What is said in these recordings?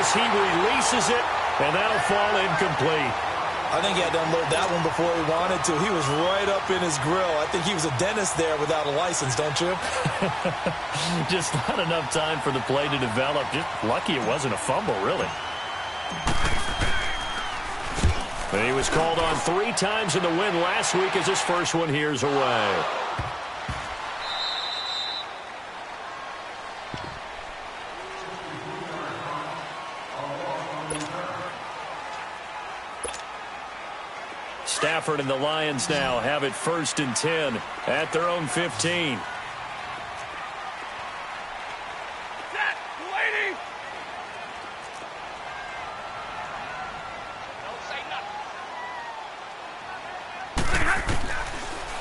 as he releases it, and that'll fall incomplete. I think he had to unload that one before he wanted to. He was right up in his grill. I think he was a dentist there without a license, don't you? Just not enough time for the play to develop. Just lucky it wasn't a fumble, really. And he was called on 3 times in the win last week as his first one here's away. Stafford and the Lions now have it 1st and 10 at their own 15.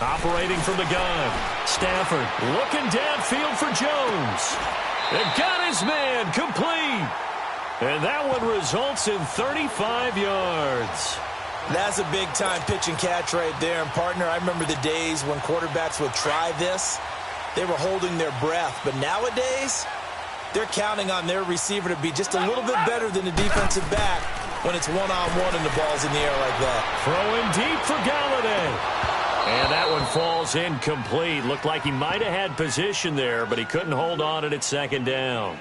Operating from the gun. Stafford looking downfield for Jones. They've got his man complete. And that one results in 35 yards. That's a big-time pitch and catch right there. And, partner, I remember the days when quarterbacks would try this. They were holding their breath. But nowadays, they're counting on their receiver to be just a little bit better than the defensive back when it's one-on-one and the ball's in the air like that. Throwing deep for Galladay. And that one falls incomplete. Looked like he might have had position there, but he couldn't hold on at 2nd down.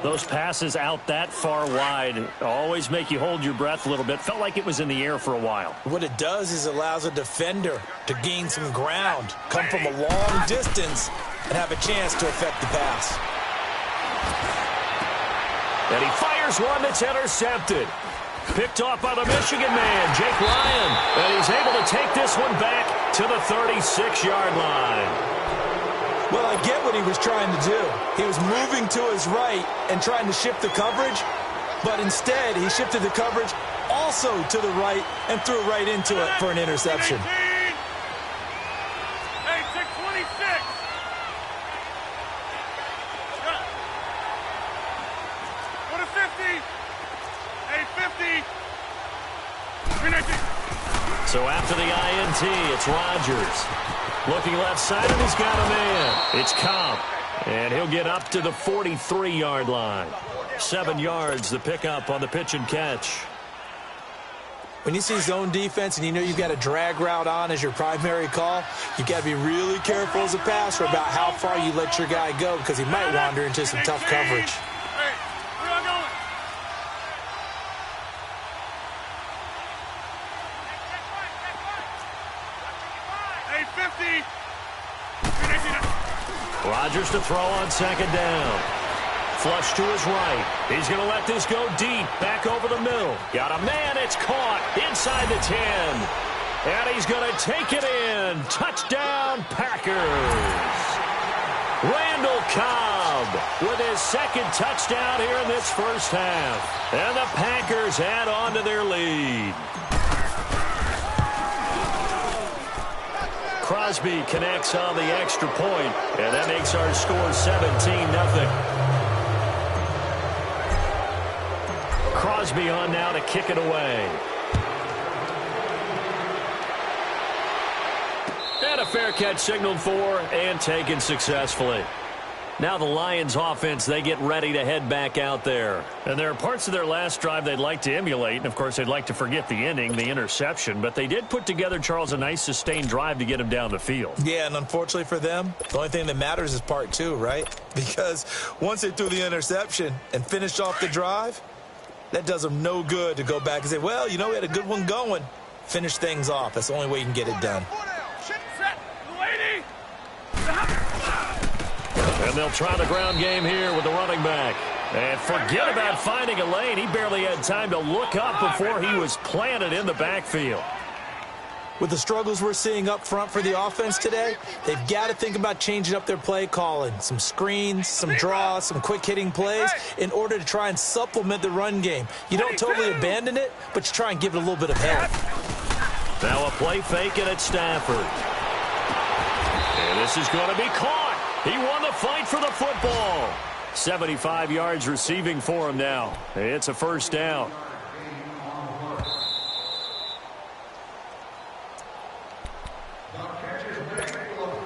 Those passes out that far wide always make you hold your breath a little bit. Felt like it was in the air for a while. What it does is it allows a defender to gain some ground, come from a long distance, and have a chance to affect the pass. And he fires one that's intercepted. Picked off by the Michigan man, Jake Ryan. And he's able to take this one back to the 36-yard line. Well, I get what he was trying to do. He was moving to his right and trying to shift the coverage, but instead he shifted the coverage also to the right and threw right into it for an interception. Hey, 626. What a 50. Hey, 50. So after the INT, it's Rodgers. Looking left side, and he's got a man. It's Cobb, and he'll get up to the 43-yard line. 7 yards, the pickup on the pitch and catch. When you see zone defense and you know you've got a drag route on as your primary call, you've got to be really careful as a passer about how far you let your guy go because he might wander into some tough coverage. Hey, where am I going? Hey, 50. Rodgers to throw on 2nd down. Flush to his right. He's going to let this go deep. Back over the middle. Got a man. It's caught inside the 10. And he's going to take it in. Touchdown, Packers. Randall Cobb with his 2nd touchdown here in this first half. And the Packers add on to their lead. Crosby connects on the extra point, and that makes our score 17-0. Crosby on now to kick it away. And a fair catch signaled for and taken successfully. Now the Lions offense, they get ready to head back out there. And there are parts of their last drive they'd like to emulate. And, of course, they'd like to forget the inning, the interception. But they did put together, Charles, a nice sustained drive to get him down the field. Yeah, and unfortunately for them, the only thing that matters is part 2, right? Because once they threw the interception and finished off the drive, that does them no good to go back and say, well, you know, we had a good one going. Finish things off. That's the only way you can get it done. And they'll try the ground game here with the running back. And forget about finding a lane. He barely had time to look up before he was planted in the backfield. With the struggles we're seeing up front for the offense today, they've got to think about changing up their play calling. Some screens, some draws, some quick-hitting plays in order to try and supplement the run game. You don't totally abandon it, but you try and give it a little bit of help. Now a play fake and it's Stafford. And this is going to be caught. He won the fight for the football. 75 yards receiving for him now. It's a first down.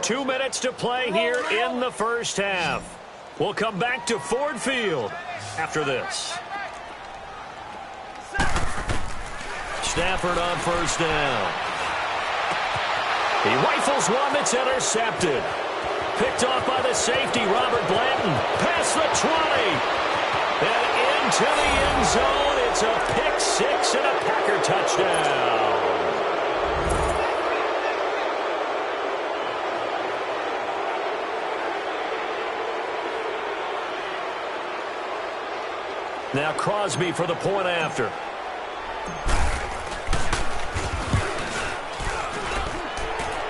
Two minutes to play here in the first half. We'll come back to Ford Field after this. Stafford on first down. He rifles one that's intercepted. Picked off by the safety, Robert Blanton. Past the 20. And into the end zone. It's a pick six and a Packer touchdown. Now Crosby for the point after.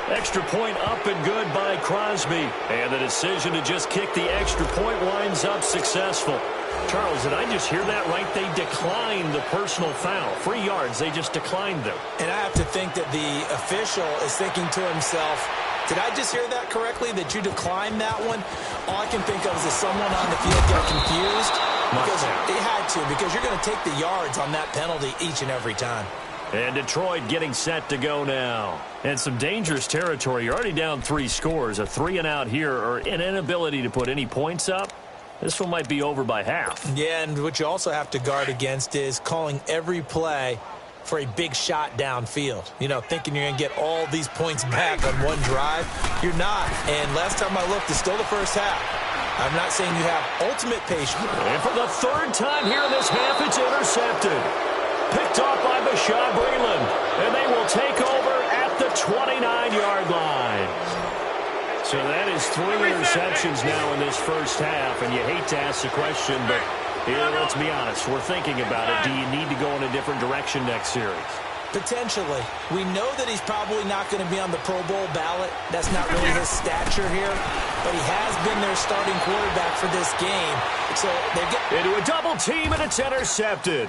Extra point up and good by Crosby. And the decision to just kick the extra point winds up successful. Charles, did I just hear that right? They declined the personal foul. 3 yards, they just declined them. And I have to think that the official is thinking to himself, did I just hear that correctly, that you declined that one? All I can think of is that someone on the field got confused. Because they had to, because you're going to take the yards on that penalty each and every time. And Detroit getting set to go now. And some dangerous territory. You're already down 3 scores. A 3-and-out here, or an inability to put any points up. This one might be over by half. Yeah, and what you also have to guard against is calling every play for a big shot downfield. You know, thinking you're going to get all these points back on one drive. You're not. And last time I looked, it's still the first half. I'm not saying you have ultimate patience. And for the 3rd time here in this half, it's intercepted. Picked off by Bashaud Breeland. And they will take over at the 29-yard line. So that is 3 interceptions now in this first half. And you hate to ask the question, but let's be honest. We're thinking about it. Do you need to go in a different direction next series? Potentially. We know that he's probably not going to be on the Pro Bowl ballot. That's not really his stature here. But he has been their starting quarterback for this game. So they get into a double team, and it's intercepted.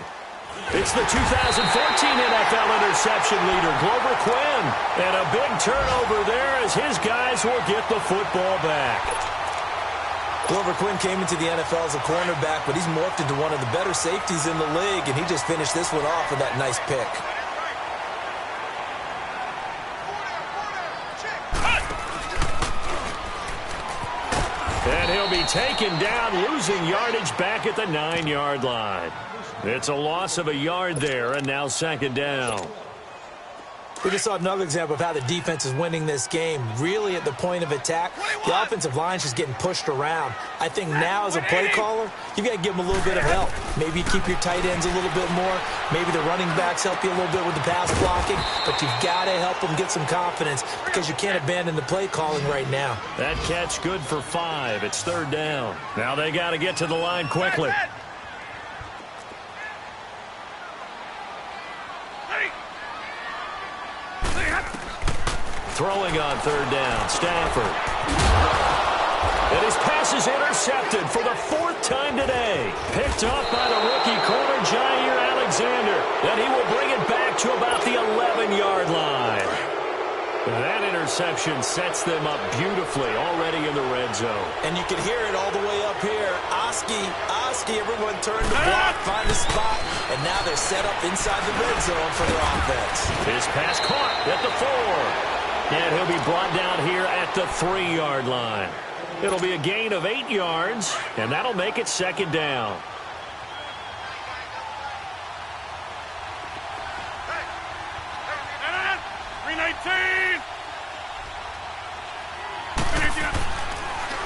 It's the 2014 NFL interception leader, Glover Quinn. And a big turnover there as his guys will get the football back. Glover Quinn came into the NFL as a cornerback, but he's morphed into one of the better safeties in the league, and he just finished this one off with that nice pick. And he'll be taken down, losing yardage back at the 9-yard line. It's a loss of a yard there, and now 2nd down. We just saw another example of how the defense is winning this game. Really at the point of attack, the offensive line is just getting pushed around. I think now as a play caller, you've got to give them a little bit of help. Maybe keep your tight ends a little bit more. Maybe the running backs help you a little bit with the pass blocking. But you've got to help them get some confidence because you can't abandon the play calling right now. That catch good for 5. It's 3rd down. Now they got to get to the line quickly. Throwing on 3rd down, Stafford. And his pass is intercepted for the 4th time today. Picked off by the rookie corner, Jair Alexander. And he will bring it back to about the 11-yard line. That interception sets them up beautifully already in the red zone. And you can hear it all the way up here. Oski, everyone turned the block, find a spot, and now they're set up inside the red zone for their offense. His pass caught at the 4. And he'll be brought down here at the 3-yard line. It'll be a gain of 8 yards, and that'll make it 2nd down.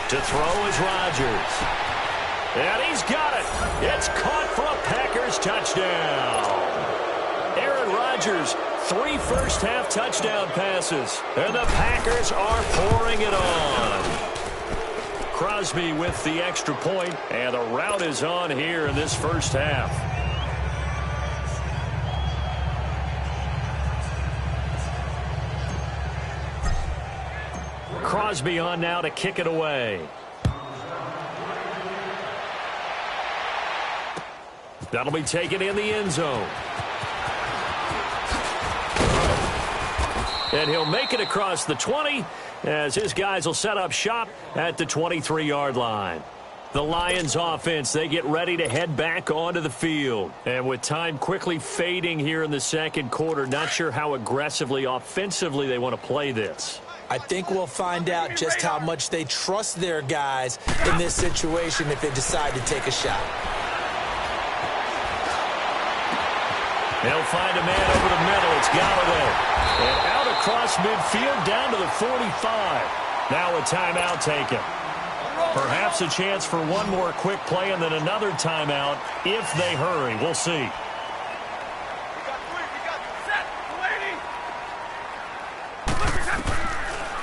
To throw is Rodgers. And he's got it. It's caught for a Packers touchdown. Aaron Rodgers, 3 first-half touchdown passes. And the Packers are pouring it on. Crosby with the extra point, and the route is on here in this first half. Crosby on now to kick it away. That'll be taken in the end zone. And he'll make it across the 20 as his guys will set up shop at the 23-yard line. The Lions offense, they get ready to head back onto the field. And with time quickly fading here in the second quarter, not sure how aggressively, offensively they want to play this. I think we'll find out just how much they trust their guys in this situation if they decide to take a shot. They'll find a man over the middle. It's Galladay. And out across midfield down to the 45. Now a timeout taken. Perhaps a chance for one more quick play and then another timeout if they hurry. We'll see.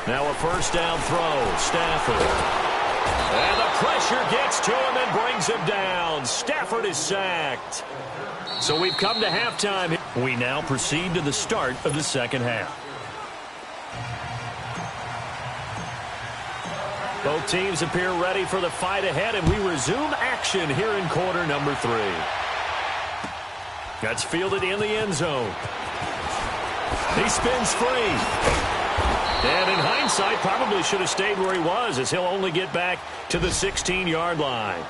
Now a first down throw. Stafford. And the pressure gets to him and brings him down. Stafford is sacked. So we've come to halftime. We now proceed to the start of the second half. Both teams appear ready for the fight ahead, and we resume action here in quarter number 3. That's fielded in the end zone. He spins free. And in hindsight, probably should have stayed where he was, as he'll only get back to the 16-yard line.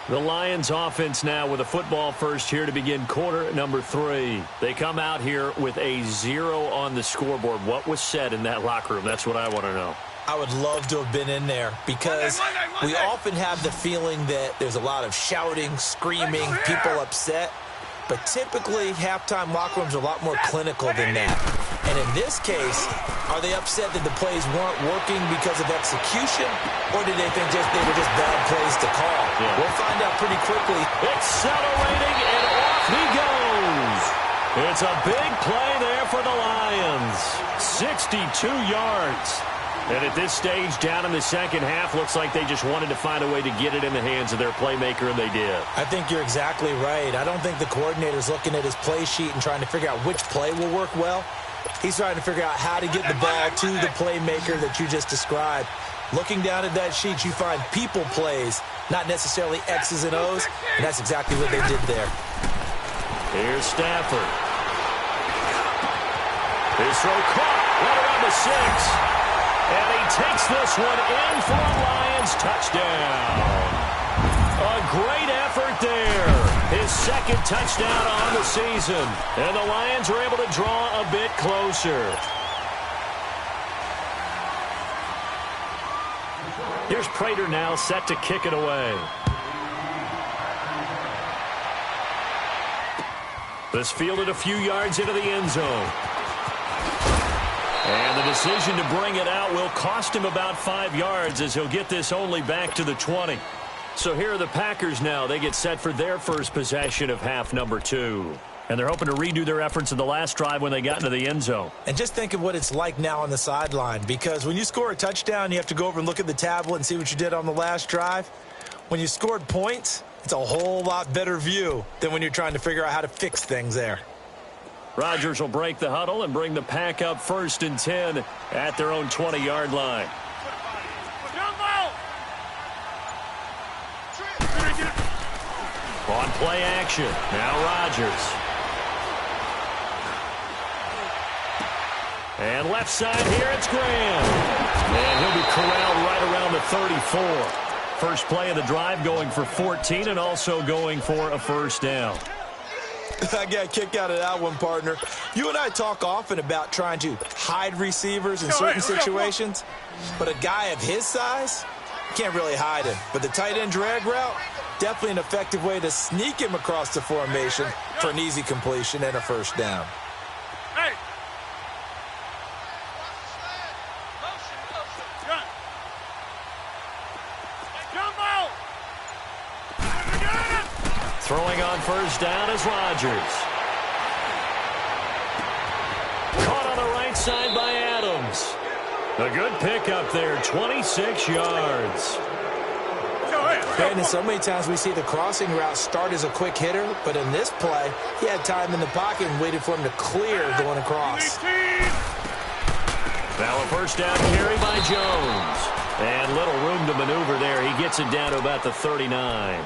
The Lions offense now with a football first here to begin quarter number 3. They come out here with a 0 on the scoreboard. What was said in that locker room? That's what I want to know. I would love to have been in there because we often have the feeling that there's a lot of shouting, screaming, people upset. But typically, halftime locker rooms are a lot more clinical than that. And in this case, are they upset that the plays weren't working because of execution? Or did they think they were just bad plays to call? Yeah. We'll find out pretty quickly. Accelerating, and off he goes. It's a big play there for the Lions. 62 yards. And at this stage, down in the second half, looks like they just wanted to find a way to get it in the hands of their playmaker, and they did. I think you're exactly right. I don't think the coordinator's looking at his play sheet and trying to figure out which play will work well. He's trying to figure out how to get the ball to the playmaker that you just described. Looking down at that sheet, you find people plays, not necessarily X's and O's, and that's exactly what they did there. Here's Stafford. His throw caught right around the 6. And he takes this one in for a Lions touchdown. A great effort there. His second touchdown on the season. And the Lions are able to draw a bit closer. Here's Prater now set to kick it away. This fielded a few yards into the end zone. And the decision to bring it out will cost him about 5 yards as he'll get this only back to the 20. So here are the Packers now. They get set for their first possession of half number 2. And they're hoping to redo their efforts in the last drive when they got into the end zone. And just think of what it's like now on the sideline, because when you score a touchdown, you have to go over and look at the tablet and see what you did on the last drive. When you scored points, it's a whole lot better view than when you're trying to figure out how to fix things there. Rodgers will break the huddle and bring the Pack up 1st and 10 at their own 20-yard line. On play action, now Rodgers. And left side here, it's Graham. And he'll be corralled right around the 34. First play of the drive going for 14 and also going for a first down. I got a kick out of that one, partner. You and I talk often about trying to hide receivers in certain situations, but a guy of his size can't really hide him. But the tight end drag route, definitely an effective way to sneak him across the formation for an easy completion and a first down. Hey. Throwing on first down is Rodgers. Caught on the right side by Adams. A good pickup there, 26 yards. Brandon, so many times we see the crossing route start as a quick hitter, but in this play, he had time in the pocket and waited for him to clear going across. Now a first down carry by Jones. And little room to maneuver there. He gets it down to about the 39.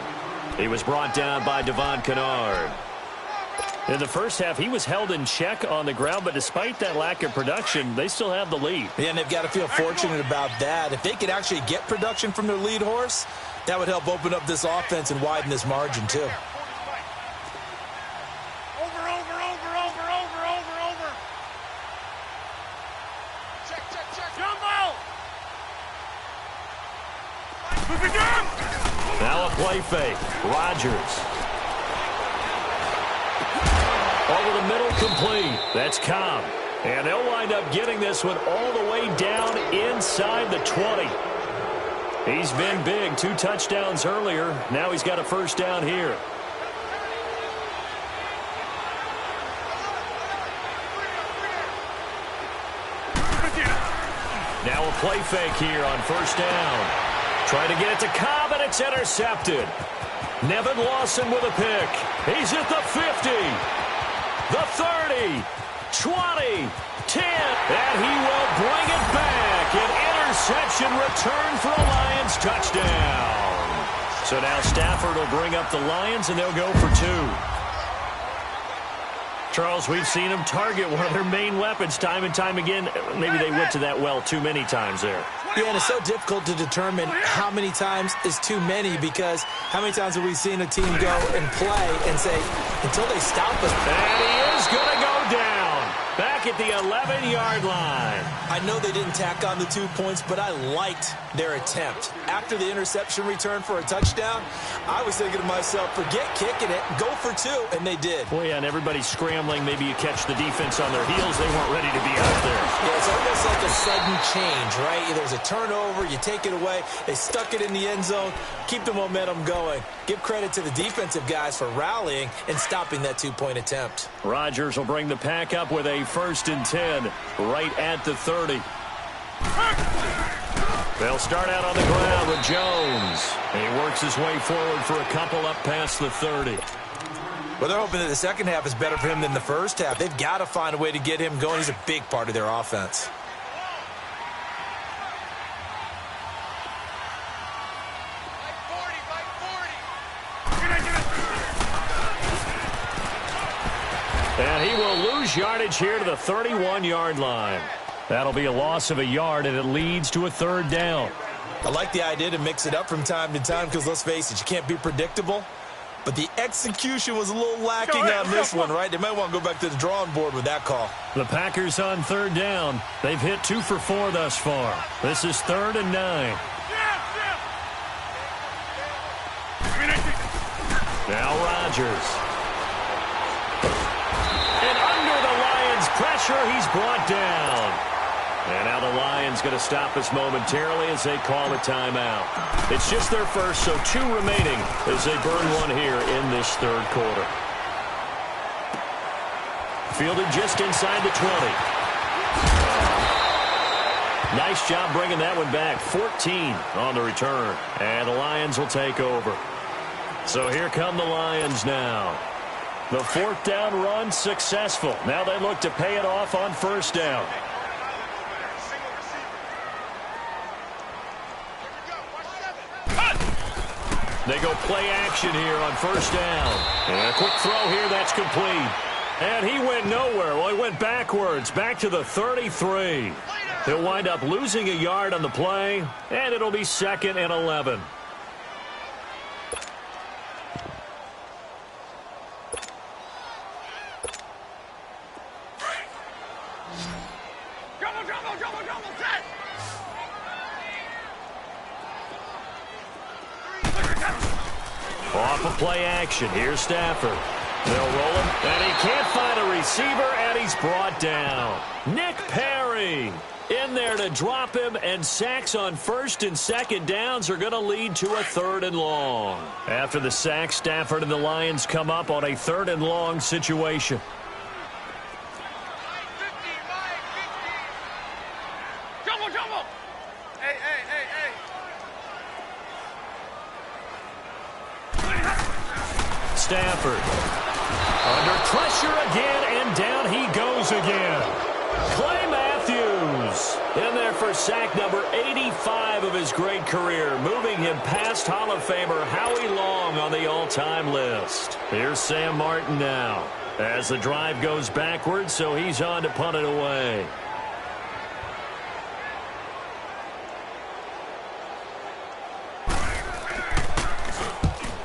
He was brought down by Devon Kennard. In the first half, he was held in check on the ground, but despite that lack of production, they still have the lead. Yeah, and they've got to feel fortunate about that. If they could actually get production from their lead horse, that would help open up this offense and widen this margin, too. Over. Check. Jumbo! Now a play fake. Rodgers. Over the middle, complete. That's Cobb. And they'll wind up getting this one all the way down inside the 20. He's been big. 2 touchdowns earlier. Now he's got a first down here. Now a play fake here on first down. Trying to get it to Cobb, and it's intercepted. Nevin Lawson with a pick. He's at the 50, the 30, 20, 10, and he will bring it back. An interception return for a Lions touchdown. So now Stafford will bring up the Lions, and they'll go for 2. Charles, we've seen them target one of their main weapons time and time again. Maybe they went to that well too many times there. Yeah, and it's so difficult to determine how many times is too many, because how many times have we seen a team go and play and say, until they stop us. And he is going to go down back at the 11-yard line. I know they didn't tack on the 2 points, but I liked their attempt. After the interception return for a touchdown, I was thinking to myself, forget kicking it, go for 2, and they did. Well, yeah, and everybody's scrambling. Maybe you catch the defense on their heels. They weren't ready to be out there. Yeah, it's almost like a sudden change, right? There's a turnover, you take it away, they stuck it in the end zone, keep the momentum going. Give credit to the defensive guys for rallying and stopping that 2-point attempt. Rodgers will bring the pack up with a 1st and 10 right at the 30. They'll start out on the ground with Jones. And he works his way forward for a couple up past the 30. Well, they're hoping that the second half is better for him than the first half. They've got to find a way to get him going. He's a big part of their offense. And he will lose yardage here to the 31-yard line. That'll be a loss of a yard, and it leads to a 3rd down. I like the idea to mix it up from time to time because, let's face it, you can't be predictable. But the execution was a little lacking on this one, right? They might want to go back to the drawing board with that call. The Packers on 3rd down. They've hit 2 for 4 thus far. This is 3rd and 9. Now Rodgers. And under the Lions' pressure, he's brought down. And now the Lions going to stop us momentarily as they call a timeout. It's just their first, so 2 remaining as they burn one here in this 3rd quarter. Fielded just inside the 20. Nice job bringing that one back. 14 on the return. And the Lions will take over. So here come the Lions now. The 4th down run successful. Now they look to pay it off on 1st down. They go play action here on 1st down. And a quick throw here, that's complete. And he went nowhere. Well, he went backwards, back to the 33. He'll wind up losing a yard on the play, and it'll be 2nd and 11. Off of play action. Here's Stafford. They'll roll him, and he can't find a receiver, and he's brought down. Nick Perry in there to drop him, and sacks on 1st and 2nd downs are going to lead to a 3rd and long. After the sack, Stafford and the Lions come up on a 3rd and long situation. Stafford under pressure again, and down he goes again. Clay Matthews in there for sack number 85 of his great career, moving him past Hall of Famer Howie Long on the all-time list. Here's Sam Martin now as the drive goes backwards, so he's on to punt it away.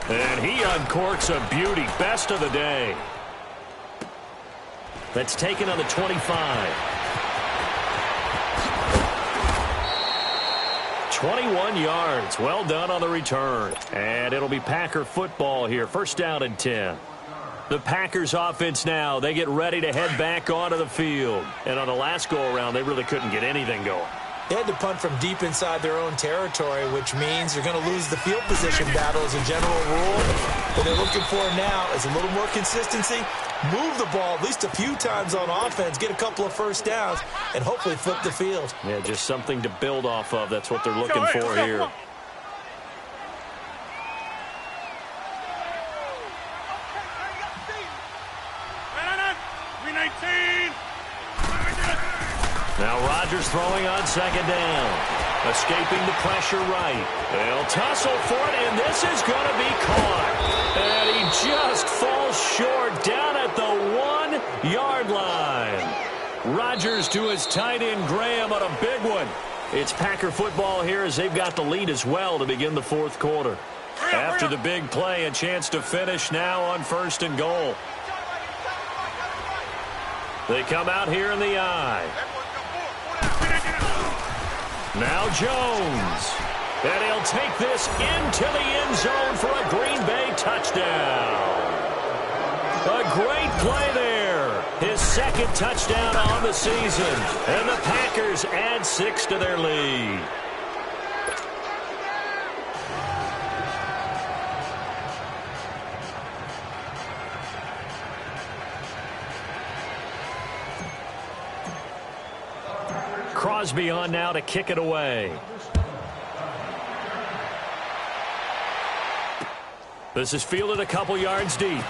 And he uncorks a beauty. Best of the day. That's taken on the 25. 21 yards. Well done on the return. And it'll be Packer football here. First down and 10. The Packers offense now, they get ready to head back onto the field. And on the last go-around, they really couldn't get anything going. They had to punt from deep inside their own territory, which means you're going to lose the field position battle as a general rule. What they're looking for now is a little more consistency, move the ball at least a few times on offense, get a couple of first downs, and hopefully flip the field. Yeah, just something to build off of. That's what they're looking for here. Now Rodgers throwing on second down. Escaping the pressure right. They'll tussle for it, and this is going to be caught. And he just falls short down at the 1-yard line. Rodgers to his tight end Graham on a big one. It's Packer football here as they've got the lead as well to begin the fourth quarter. After the big play, a chance to finish now on 1st and goal. They come out here in the eye. Now Jones. And he'll take this into the end zone for a Green Bay touchdown. A great play there. His second touchdown on the season. And the Packers add 6 to their lead. Crosby on now to kick it away. This is fielded a couple yards deep.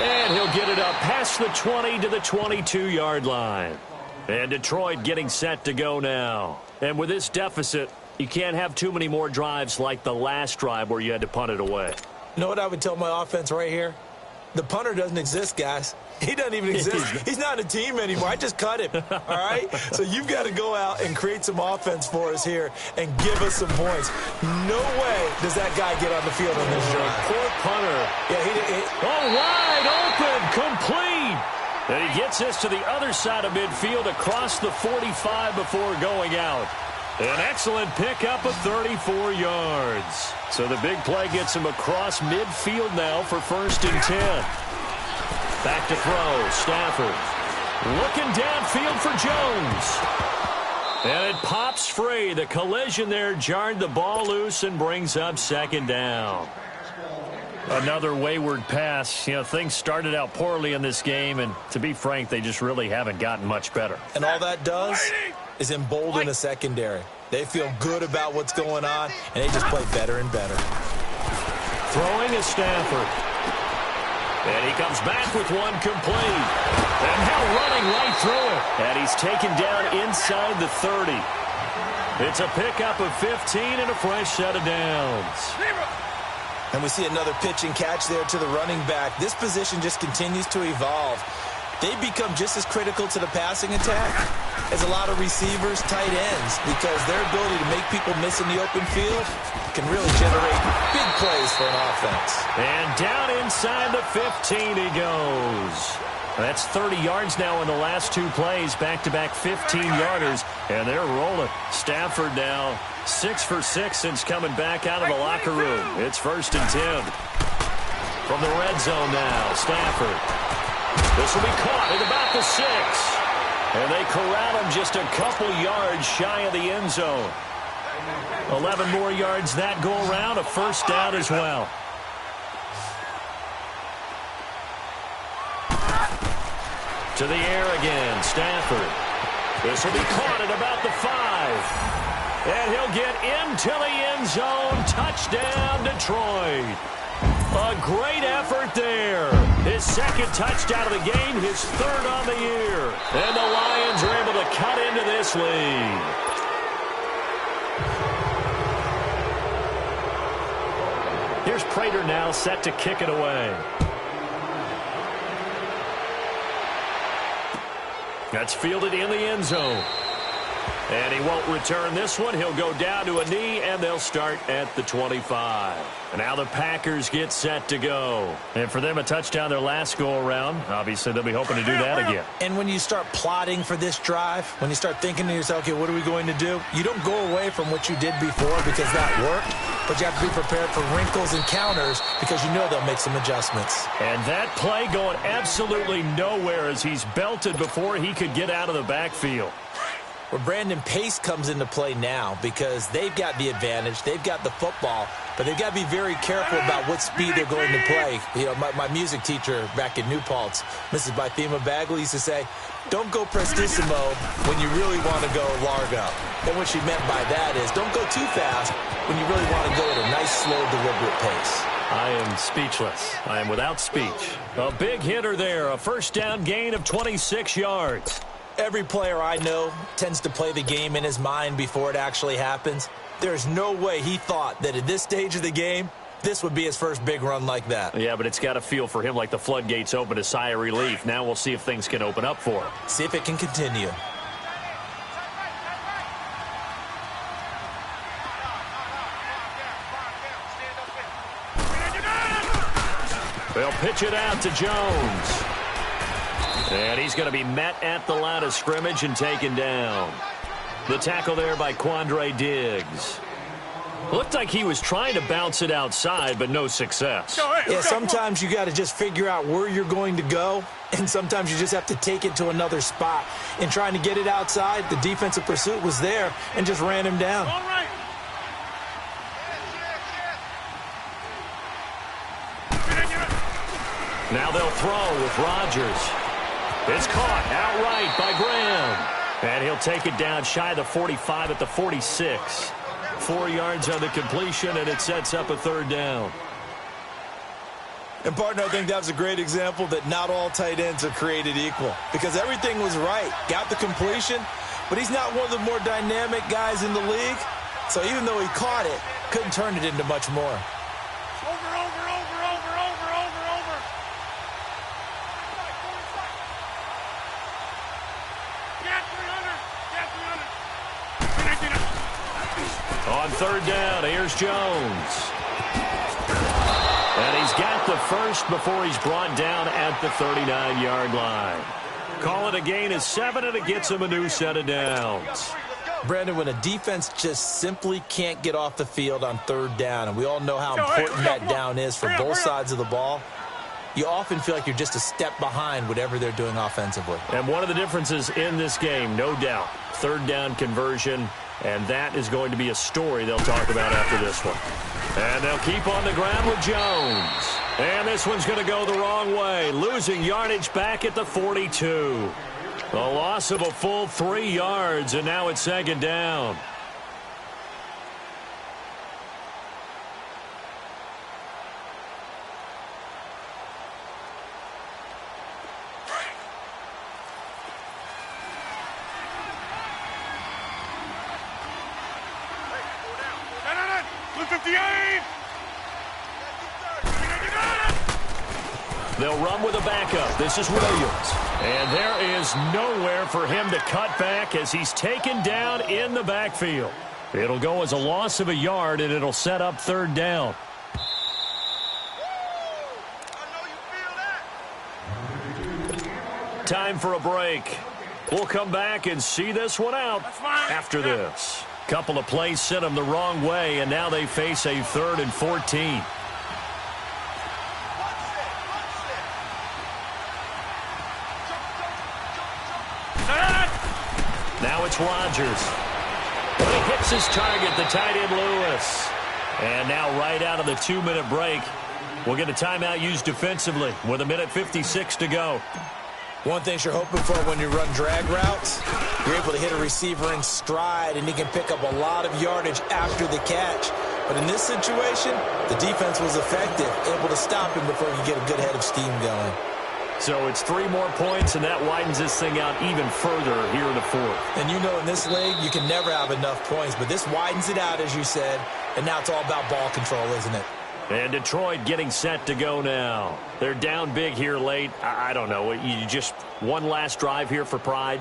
And he'll get it up past the 20 to the 22-yard line. And Detroit getting set to go now. And with this deficit, you can't have too many more drives like the last drive where you had to punt it away. You know what I would tell my offense right here? The punter doesn't exist, guys. He doesn't even exist. He's not a team anymore. I just cut him, all right? So you've got to go out and create some offense for us here and give us some points. No way does that guy get on the field on this drive. Poor punter. Yeah, wide open, complete. And he gets this to the other side of midfield across the 45 before going out. An excellent pickup of 34 yards. So the big play gets him across midfield now for 1st and 10. Back to throw, Stafford. Looking downfield for Jones. And it pops free. The collision there jarred the ball loose and brings up 2nd down. Another wayward pass. You know, things started out poorly in this game, and to be frank, they just really haven't gotten much better. And all that does is embolden the secondary. They feel good about what's going on, and they just play better and better. Throwing is Stafford. And he comes back with one complete. And now running right through it. And he's taken down inside the 30. It's a pickup of 15 and a fresh set of downs. And we see another pitch and catch there to the running back. This position just continues to evolve. They become just as critical to the passing attack as a lot of receivers, tight ends, because their ability to make people miss in the open field can really generate big plays for an offense. And down inside the 15 he goes. That's 30 yards now in the last 2 plays, back-to-back 15-yarders, and they're rolling. Stafford now 6 for 6 since coming back out of the locker room. It's 1st and 10. From the red zone now, Stafford. This will be caught at about the 6. And they corral him just a couple yards shy of the end zone. 11 more yards that go around, a 1st down as well. To the air again, Stafford. This will be caught at about the 5. And he'll get into the end zone. Touchdown, Detroit. A great effort there. His 2nd touchdown of the game, his 3rd on the year. And the Lions are able to cut into this lead. Here's Prater now set to kick it away. That's fielded in the end zone. And he won't return this one. He'll go down to a knee, and they'll start at the 25. And now the Packers get set to go. And for them, a touchdown their last go-around. Obviously, they'll be hoping to do that again. And when you start plotting for this drive, when you start thinking to yourself, okay, what are we going to do? You don't go away from what you did before because that worked, but you have to be prepared for wrinkles and counters because you know they'll make some adjustments. And that play going absolutely nowhere as he's belted before he could get out of the backfield. Well, Brandon, pace comes into play now because they've got the advantage. They've got the football, but they've got to be very careful about what speed they're going to play. You know, my music teacher back in New Paltz, Mrs. Bythema Bagley, used to say, don't go prestissimo when you really want to go largo. And what she meant by that is don't go too fast when you really want to go at a nice, slow, deliberate pace. I am speechless. I am without speech. A big hitter there, a first down gain of 26 yards. Every player I know tends to play the game in his mind before it actually happens. There's no way he thought that at this stage of the game, this would be his first big run like that. Yeah, but it's got to feel for him like the floodgates open, a sigh of relief. Now we'll see if things can open up for him. See if it can continue. They'll pitch it out to Jones. And he's going to be met at the line of scrimmage and taken down. The tackle there by Quandre Diggs. Looked like he was trying to bounce it outside, but no success. Yeah, sometimes you got to just figure out where you're going to go, and sometimes you just have to take it to another spot. In trying to get it outside, the defensive pursuit was there and just ran him down. All right. Now they'll throw with Rodgers. It's caught outright by Graham. And he'll take it down shy of the 45 at the 46. 4 yards on the completion, and it sets up a third down. And, partner, I think that was a great example that not all tight ends are created equal. Because everything was right. Got the completion, but he's not one of the more dynamic guys in the league. So even though he caught it, couldn't turn it into much more. On third down, here's Jones. And he's got the first before he's brought down at the 39-yard line. Call it a gain of 7, and it gets him a new set of downs. Brandon, when a defense just simply can't get off the field on third down, and we all know how important that down is for both sides of the ball, you often feel like you're just a step behind whatever they're doing offensively. And one of the differences in this game, no doubt, third down conversion, and that is going to be a story they'll talk about after this one. And they'll keep on the ground with Jones. And this one's going to go the wrong way, losing yardage back at the 42. A loss of a full 3 yards, and now it's second down. They'll run with a backup. This is Williams. And there is nowhere for him to cut back as he's taken down in the backfield. It'll go as a loss of a yard, and it'll set up third down. Time for a break. We'll come back and see this one out after this. Couple of plays sent them the wrong way, and now they face a 3rd and 14. Now it's Rodgers. But he hits his target, the tight end Lewis. And now right out of the 2-minute break, we'll get a timeout used defensively with 1:56 to go. One thing you're hoping for when you run drag routes, you're able to hit a receiver in stride, and he can pick up a lot of yardage after the catch. But in this situation, the defense was effective, able to stop him before he could get a good head of steam going. So it's 3 more points, and that widens this thing out even further here in the 4th. And you know in this league, you can never have enough points, but this widens it out, as you said, and now it's all about ball control, isn't it? And Detroit getting set to go now. They're down big here late. I don't know. You just one last drive here for pride?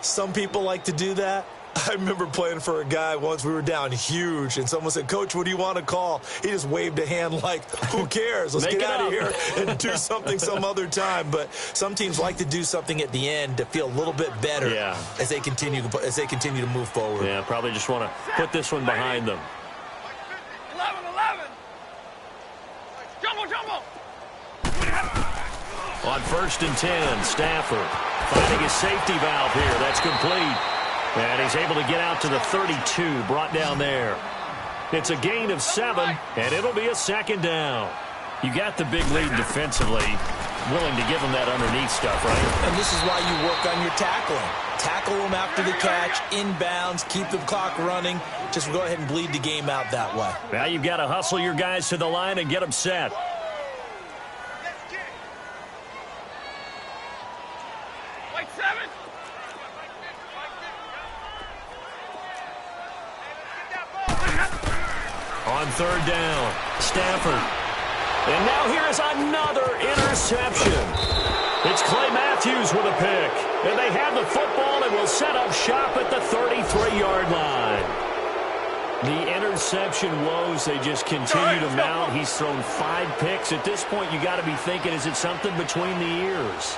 Some people like to do that. I remember playing for a guy once. We were down huge, and someone said, "Coach, what do you want to call?" He just waved a hand like, who cares? Let's get out of here and do something some other time. But some teams like to do something at the end to feel a little bit better as they continue to move forward. Yeah, probably just want to put this one behind them. 11. Jumbo. On 1st and 10, Stafford finding his safety valve here. That's complete. And he's able to get out to the 32, brought down there. It's a gain of 7, and it'll be a 2nd down. You got the big lead defensively, willing to give them that underneath stuff, right? And this is why you work on your tackling. Tackle them after the catch, inbounds, keep the clock running. Just go ahead and bleed the game out that way. Now you've got to hustle your guys to the line and get them set. Like 7. On 3rd down, Stafford. And now here is another interception. It's Clay Matthews with a pick. And they have the football and will set up shop at the 33-yard line. The interception woes, they just continue to mount. He's thrown 5 picks. At this point, you got to be thinking, is it something between the ears?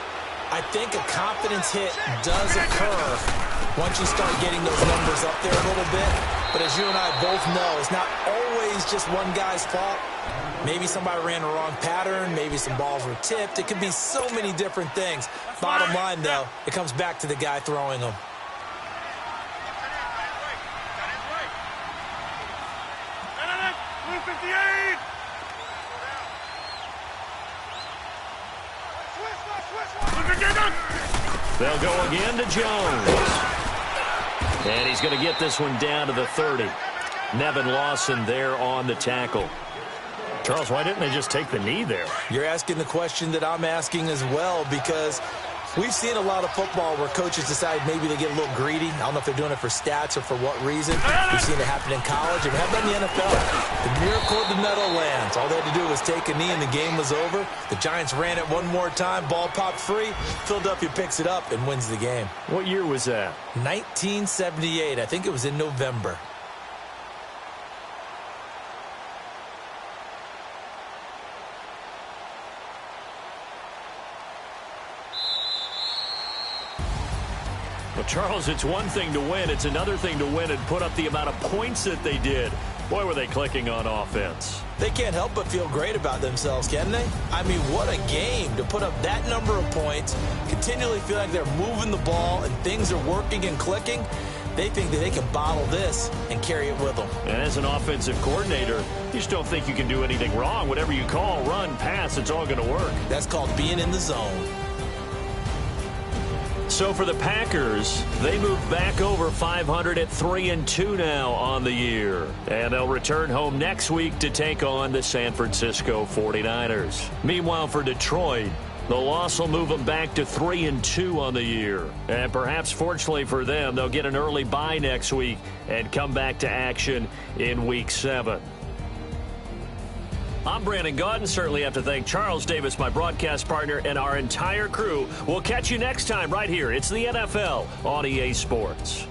I think a confidence hit does occur once you start getting those numbers up there a little bit. But as you and I both know, it's not always just one guy's fault. Maybe somebody ran the wrong pattern. Maybe some balls were tipped. It could be so many different things. Bottom line, though, it comes back to the guy throwing them. They'll go again to Jones. And he's going to get this one down to the 30. Nevin Lawson there on the tackle. Charles, why didn't they just take the knee there? You're asking the question that I'm asking as well, because we've seen a lot of football where coaches decide maybe they get a little greedy. I don't know if they're doing it for stats or for what reason. We've seen it happen in college, and we have done in the NFL. The miracle of the Meadowlands. All they had to do was take a knee, and the game was over. The Giants ran it one more time. Ball popped free. Philadelphia picks it up and wins the game. What year was that? 1978. I think it was in November. Well, Charles, it's one thing to win. It's another thing to win and put up the amount of points that they did. Boy, were they clicking on offense. They can't help but feel great about themselves, can they? I mean, what a game to put up that number of points, continually feel like they're moving the ball and things are working and clicking. They think that they can bottle this and carry it with them. And as an offensive coordinator, you just don't think you can do anything wrong. Whatever you call, run, pass, it's all going to work. That's called being in the zone. So for the Packers, they move back over 500 at 3-2 now on the year. And they'll return home next week to take on the San Francisco 49ers. Meanwhile, for Detroit, the loss will move them back to 3-2 on the year. And perhaps fortunately for them, they'll get an early bye next week and come back to action in Week 7. I'm Brandon Gaudin. Certainly have to thank Charles Davis, my broadcast partner, and our entire crew. We'll catch you next time right here. It's the NFL on EA Sports.